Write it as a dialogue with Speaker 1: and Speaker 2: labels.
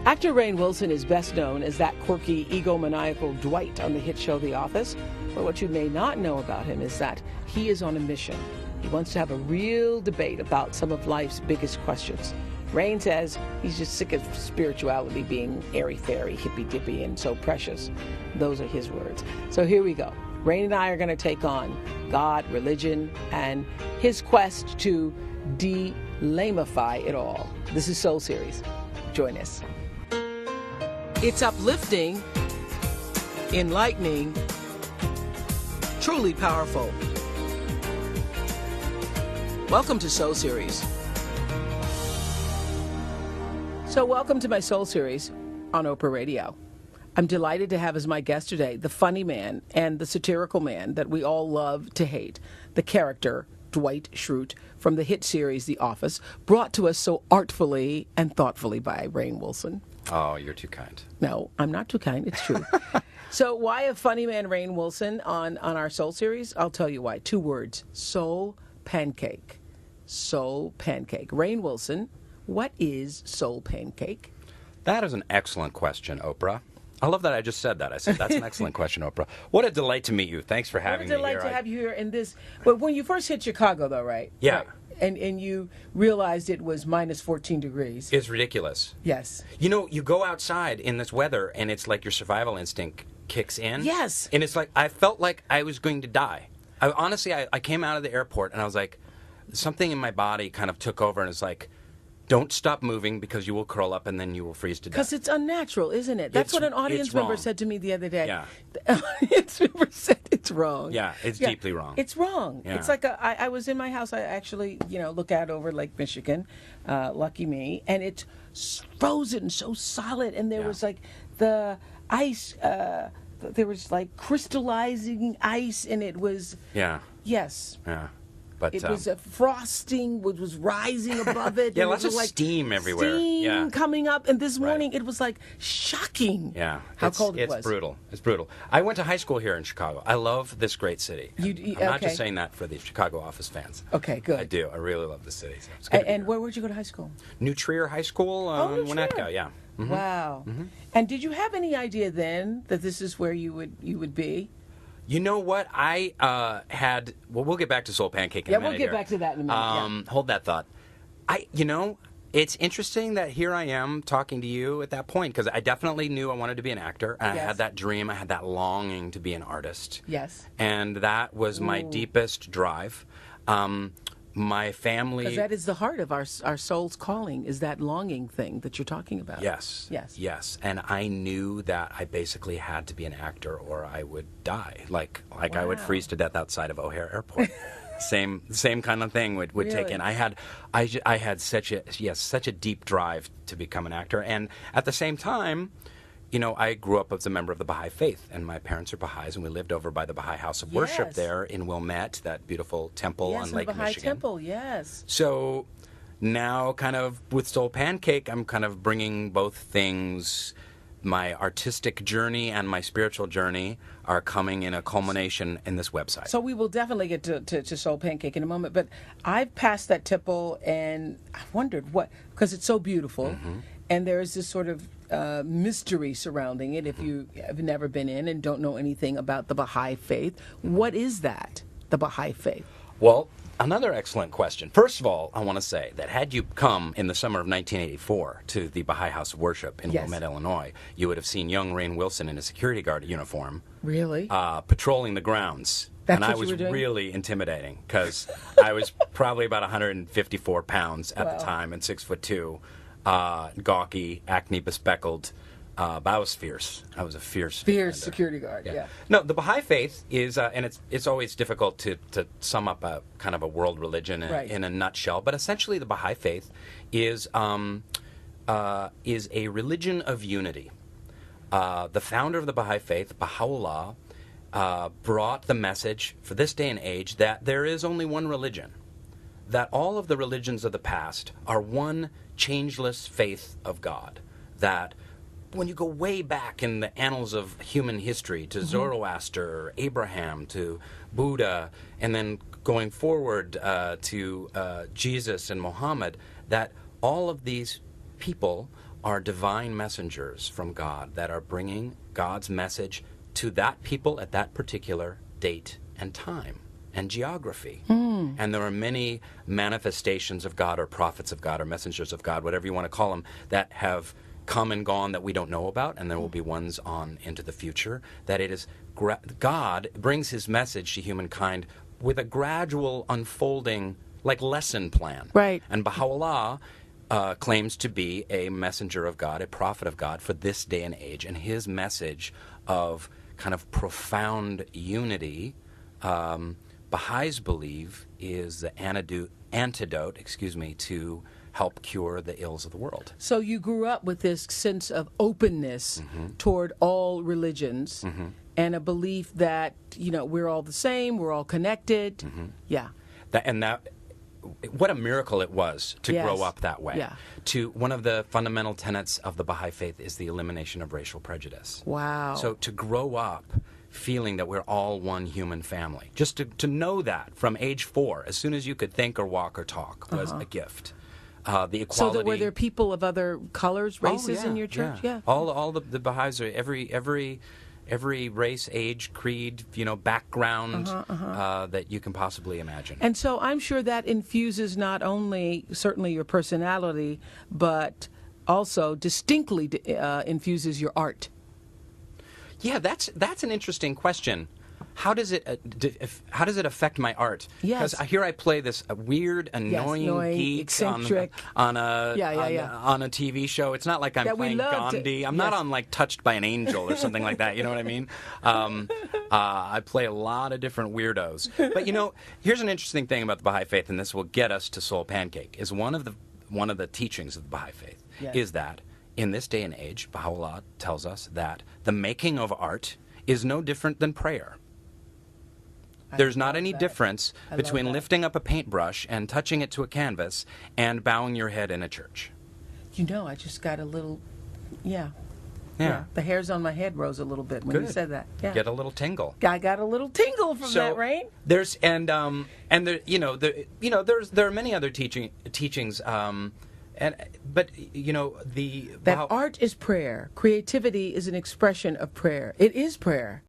Speaker 1: Actor Rainn Wilson is best known as that quirky, egomaniacal Dwight on the hit show The Office. But what you may not know about him is that he is on a mission. He wants to have a real debate about some of life's biggest questions. Rainn says he's just sick of spirituality being airy-fairy, hippy-dippy, and so precious. Those are his words. So here we go. Rainn and I are going to take on God, religion, and his quest to de-lamify it all. This is Soul Series. Join us. It's uplifting, enlightening, truly powerful. Welcome to Soul Series. So welcome to my Soul Series on Oprah Radio. I'm delighted to have as my guest today the funny man and the satirical man that we all love to hate, the character Dwight Schrute from the hit series The Office, brought to us so artfully and thoughtfully by Rainn Wilson.
Speaker 2: Oh, you're too kind.
Speaker 1: No, I'm not too kind. It's true. So why a funny man Rainn Wilson on our Soul Series? I'll tell you why. 2 words. Soul Pancake. Soul Pancake. Rainn Wilson, what is Soul Pancake?
Speaker 2: That is an excellent question, Oprah. I love that I just said that. I said, that's an excellent question, Oprah. What a delight to meet you. Thanks for having me here.
Speaker 1: What a delight to have you here in this. But when you first hit Chicago, though, right?
Speaker 2: Yeah.
Speaker 1: Right. And you realized it was minus 14 degrees.
Speaker 2: It's ridiculous.
Speaker 1: Yes.
Speaker 2: You know, you go outside in this weather, and it's like your survival instinct kicks in.
Speaker 1: Yes.
Speaker 2: And it's like, I felt like I was going to die. Honestly, I came out of the airport, and I was like, something in my body kind of took over, and it's like, don't stop moving because you will curl up and then you will freeze to death.
Speaker 1: Because it's unnatural, isn't it? That's what an audience member said to me the other day.
Speaker 2: Yeah.
Speaker 1: The audience member said it's wrong.
Speaker 2: Yeah, it's deeply wrong.
Speaker 1: It's wrong.
Speaker 2: Yeah.
Speaker 1: It's like I was in my house. I actually, look out over Lake Michigan. Lucky me. And it's frozen, so solid. And there was like the ice. There was like crystallizing ice, and it was.
Speaker 2: Yeah.
Speaker 1: Yes.
Speaker 2: Yeah. But,
Speaker 1: it was a frosting was rising above it.
Speaker 2: Yeah, lots of steam everywhere.
Speaker 1: Steam coming up, and this morning it was like shocking.
Speaker 2: Yeah,
Speaker 1: how cold it was.
Speaker 2: It's brutal. It's brutal. I went to high school here in Chicago. I love this great city. I'm not just saying that for the Chicago Office fans.
Speaker 1: Okay, good.
Speaker 2: I do. I really love the city. So it's good
Speaker 1: and where would you go to high school?
Speaker 2: New Trier High School, Winnetka. Yeah.
Speaker 1: Mm-hmm. Wow. Mm-hmm. And did you have any idea then that this is where you would be?
Speaker 2: You know what? I had... Well, we'll get back to Soul Pancake in a minute.
Speaker 1: Yeah, we'll get back to that in a minute.
Speaker 2: Hold that thought. It's interesting that here I am talking to you at that point, because I definitely knew I wanted to be an actor. And I had that dream. I had that longing to be an artist.
Speaker 1: Yes.
Speaker 2: And that was my deepest drive. My family...
Speaker 1: Because that is the heart of our soul's calling, is that longing thing that you're talking about.
Speaker 2: Yes.
Speaker 1: Yes.
Speaker 2: Yes. And I knew that I basically had to be an actor or I would die. Like I would freeze to death outside of O'Hare Airport. Same kind of thing would take in. I had such a deep drive to become an actor. And at the same time... I grew up as a member of the Bahai Faith, and my parents are Baha'is, and we lived over by the Bahai House of Worship there in Wilmette, that beautiful temple on Lake Michigan.
Speaker 1: Yes, the Bahai Temple, yes.
Speaker 2: So now, kind of with Soul Pancake, I'm kind of bringing both things. My artistic journey and my spiritual journey are coming in a culmination in this website.
Speaker 1: So we will definitely get to Soul Pancake in a moment, but I've passed that temple, and I wondered because it's so beautiful, and there's this sort of mystery surrounding it if you have never been in and don't know anything about the Bahai Faith. What is that, the Bahai Faith?
Speaker 2: Well, another excellent question. First of all, I want to say that had you come in the summer of 1984 to the Bahai House of Worship in Wilmette, Illinois, you would have seen young Rainn Wilson in a security guard uniform.
Speaker 1: Really?
Speaker 2: Patrolling the grounds.
Speaker 1: That's
Speaker 2: and
Speaker 1: what
Speaker 2: I was
Speaker 1: you were doing?
Speaker 2: really intimidating because I was probably about 154 pounds at the time and 6'2". Gawky, acne bespeckled, but I was fierce. I was a fierce
Speaker 1: security guard. Yeah.
Speaker 2: No, the Bahai Faith is, and it's always difficult to sum up a kind of a world religion in a nutshell. But essentially, the Bahai Faith is a religion of unity. The founder of the Bahai Faith, Baha'u'llah, brought the message for this day and age that there is only one religion. That all of the religions of the past are one changeless faith of God. That when you go way back in the annals of human history to Zoroaster, Abraham, to Buddha, and then going forward to Jesus and Muhammad, that all of these people are divine messengers from God that are bringing God's message to that people at that particular date and time and geography. And there are many manifestations of God or prophets of God or messengers of God, whatever you want to call them, that have come and gone that we don't know about, and there will be ones on into the future, that it is God brings his message to humankind with a gradual unfolding, like lesson plan.
Speaker 1: Right.
Speaker 2: And Baha'u'llah claims to be a messenger of God, a prophet of God for this day and age, and his message of kind of profound unity, Baha'is believe, is the antidote, to help cure the ills of the world.
Speaker 1: So you grew up with this sense of openness toward all religions and a belief that, we're all the same, we're all connected. Yeah.
Speaker 2: What a miracle it was to grow up that way.
Speaker 1: Yeah.
Speaker 2: One of the fundamental tenets of the Baha'i Faith is the elimination of racial prejudice.
Speaker 1: Wow.
Speaker 2: So to grow up feeling that we're all one human family, just to know that from age 4, as soon as you could think or walk or talk, was a gift. The equality.
Speaker 1: So were there people of other colors, races in your church? Yeah.
Speaker 2: All the Baha'is are every race, age, creed, background that you can possibly imagine.
Speaker 1: And so I'm sure that infuses not only certainly your personality, but also distinctly infuses your art.
Speaker 2: Yeah, that's an interesting question. How does it affect my art?
Speaker 1: Yes.
Speaker 2: Because here I play this weird, annoying geek
Speaker 1: eccentric
Speaker 2: on a TV show. It's not like I'm playing Gandhi. I'm not on like Touched by an Angel or something like that. You know what I mean? I play a lot of different weirdos. But here's an interesting thing about the Baha'i Faith, and this will get us to Soul Pancake. Is one of the teachings of the Baha'i Faith is that in this day and age, Baha'u'llah tells us that the making of art is no different than prayer. There's not any difference between lifting up a paintbrush and touching it to a canvas and bowing your head in a church.
Speaker 1: I just got a little, yeah. The hairs on my head rose a little bit when you said that. Yeah.
Speaker 2: Get a little tingle.
Speaker 1: I got a little tingle from that, Rainn.
Speaker 2: There's there are many other teachings.
Speaker 1: Art is prayer. Creativity is an expression of prayer. It is prayer.